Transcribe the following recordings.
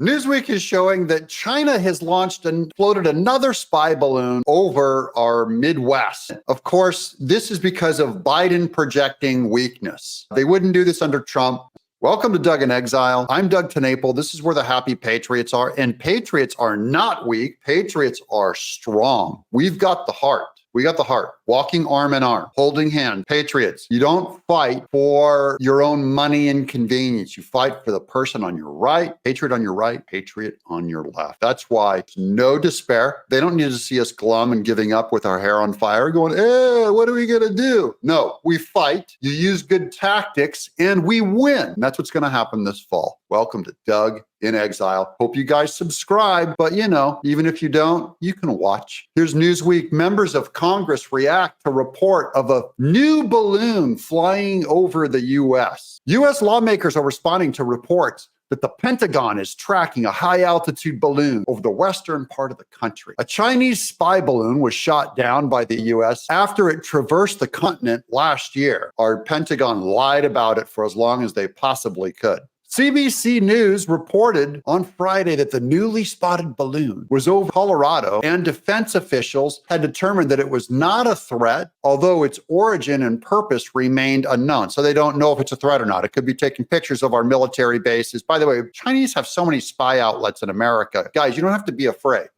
Newsweek is showing that China has launched and floated another spy balloon over our Midwest. Of course, this is because of Biden projecting weakness. They wouldn't do this under Trump. Welcome to Doug in Exile. I'm Doug TenNapel. This is where the happy patriots are. And patriots are not weak. Patriots are strong. We've got the heart. We got the heart, walking arm in arm, holding hand. Patriots, you don't fight for your own money and convenience. You fight for the person on your right, patriot on your right, patriot on your left. That's why no despair. They don't need to see us glum and giving up with our hair on fire going, what are we going to do? No, we fight. You use good tactics and we win. And that's what's going to happen this fall. Welcome to Doug in Exile. Hope you guys subscribe, but even if you don't, you can watch. Here's Newsweek. Members of Congress react to report of a new balloon flying over the U.S. U.S. lawmakers are responding to reports that the Pentagon is tracking a high-altitude balloon over the western part of the country. A Chinese spy balloon was shot down by the U.S. after it traversed the continent last year. Our Pentagon lied about it for as long as they possibly could. CBC News reported on Friday that the newly spotted balloon was over Colorado, and defense officials had determined that it was not a threat, although its origin and purpose remained unknown. So they don't know if it's a threat or not. It could be taking pictures of our military bases. By the way, Chinese have so many spy outlets in America. Guys, you don't have to be afraid.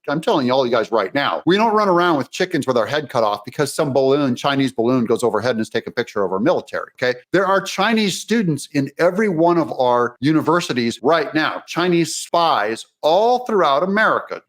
I'm telling all you guys right now, we don't run around with chickens with our head cut off because some Chinese balloon goes overhead and is taking a picture of our military, okay? There are Chinese students in every one of our universities right now, Chinese spies all throughout America.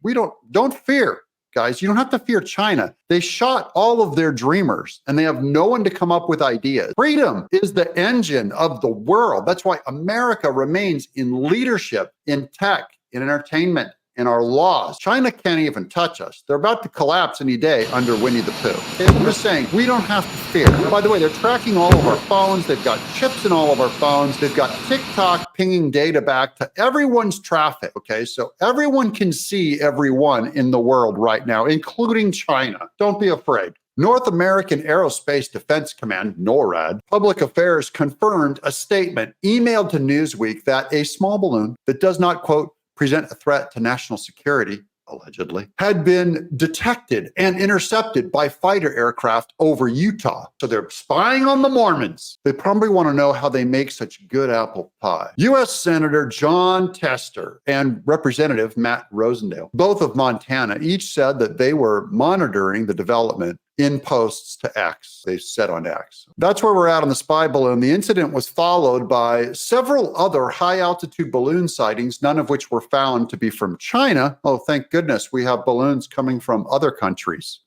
Don't fear, guys. You don't have to fear China. They shot all of their dreamers and they have no one to come up with ideas. Freedom is the engine of the world. That's why America remains in leadership, in tech, in entertainment, in our laws. China can't even touch us. They're about to collapse any day under Winnie the Pooh. Okay? I'm just saying, we don't have to fear. By the way, they're tracking all of our phones. They've got chips in all of our phones. They've got TikTok pinging data back to everyone's traffic, okay? So everyone can see everyone in the world right now, including China. Don't be afraid. North American Aerospace Defense Command, NORAD, Public Affairs confirmed a statement emailed to Newsweek that a small balloon that does not, quote, present a threat to national security, allegedly, had been detected and intercepted by fighter aircraft over Utah. So they're spying on the Mormons. They probably want to know how they make such good apple pie. U.S. Senator Jon Tester and Representative Matt Rosendale, both of Montana, each said that they were monitoring the development in posts to X, they said on X. That's where we're at on the spy balloon. The incident was followed by several other high-altitude balloon sightings, none of which were found to be from China. Oh, thank goodness we have balloons coming from other countries.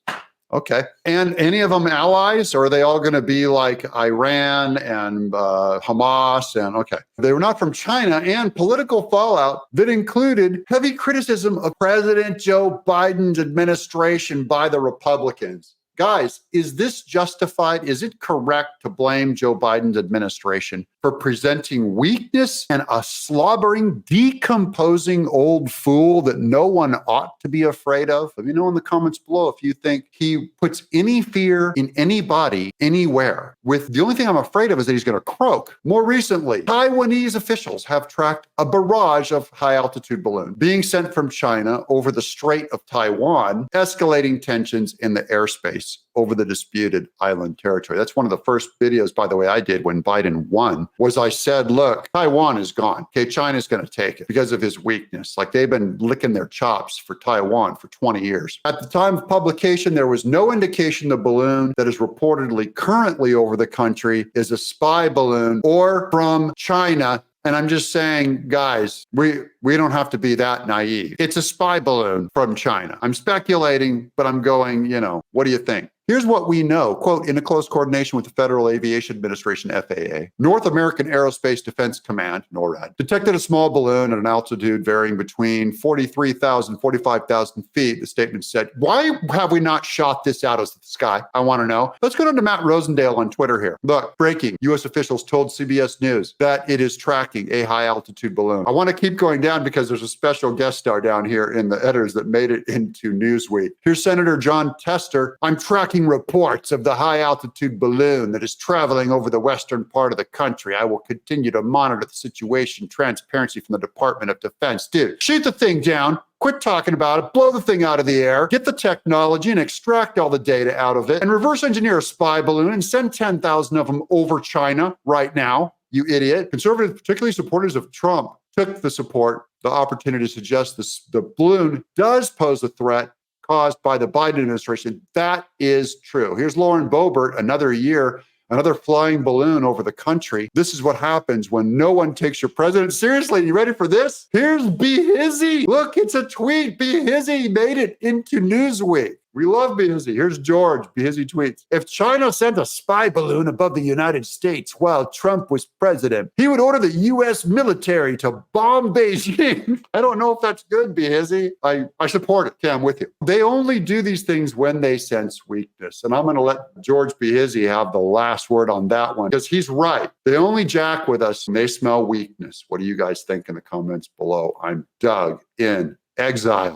Okay. And any of them allies, or are they all going to be like Iran and Hamas? And okay, they were not from China, and political fallout that included heavy criticism of President Joe Biden's administration by the Republicans. Guys, is this justified? Is it correct to blame Joe Biden's administration for presenting weakness and a slobbering, decomposing old fool that no one ought to be afraid of? Let me know in the comments below if you think he puts any fear in anybody, anywhere. With the only thing I'm afraid of is that he's going to croak. More recently, Taiwanese officials have tracked a barrage of high-altitude balloons being sent from China over the Strait of Taiwan, escalating tensions in the airspace over the disputed island territory. That's one of the first videos, by the way, I did when Biden won, was I said, look, Taiwan is gone. Okay, China's going to take it because of his weakness. Like they've been licking their chops for Taiwan for 20 years. At the time of publication, there was no indication the balloon that is reportedly currently over the country is a spy balloon or from China. And I'm just saying, guys, we don't have to be that naive. It's a spy balloon from China. I'm speculating, but I'm going, what do you think? Here's what we know, quote, in a close coordination with the Federal Aviation Administration, FAA, North American Aerospace Defense Command, NORAD, detected a small balloon at an altitude varying between 43,000 and 45,000 feet. The statement said, why have we not shot this out of the sky? I want to know. Let's go down to Matt Rosendale on Twitter here. Look, breaking. U.S. officials told CBS News that it is tracking a high-altitude balloon. I want to keep going down because there's a special guest star down here in the editors that made it into Newsweek. Here's Senator Jon Tester. I'm tracking tracking reports of the high-altitude balloon that is traveling over the western part of the country. I will continue to monitor the situation. Transparency from the Department of Defense. Dude, shoot the thing down. Quit talking about it, blow the thing out of the air, get the technology and extract all the data out of it, and reverse engineer a spy balloon and send 10,000 of them over China right now, you idiot. Conservatives, particularly supporters of Trump, took the opportunity to suggest the balloon does pose a threat caused by the Biden administration. That is true. Here's Lauren Boebert, another year, another flying balloon over the country. This is what happens when no one takes your president seriously. You ready for this? Here's Be Hizzy. Look, it's a tweet. Be Hizzy made it into Newsweek. We love Be Hizzy. Here's George. Be Hizzy tweets. If China sent a spy balloon above the United States while Trump was president, he would order the U.S. military to bomb Beijing. I don't know if that's good, Be Hizzy. I support it. Okay, I'm with you. They only do these things when they sense weakness. And I'm going to let George Be Hizzy have the last word on that one because he's right. They only jack with us when they smell weakness. What do you guys think in the comments below? I'm Doug in Exile.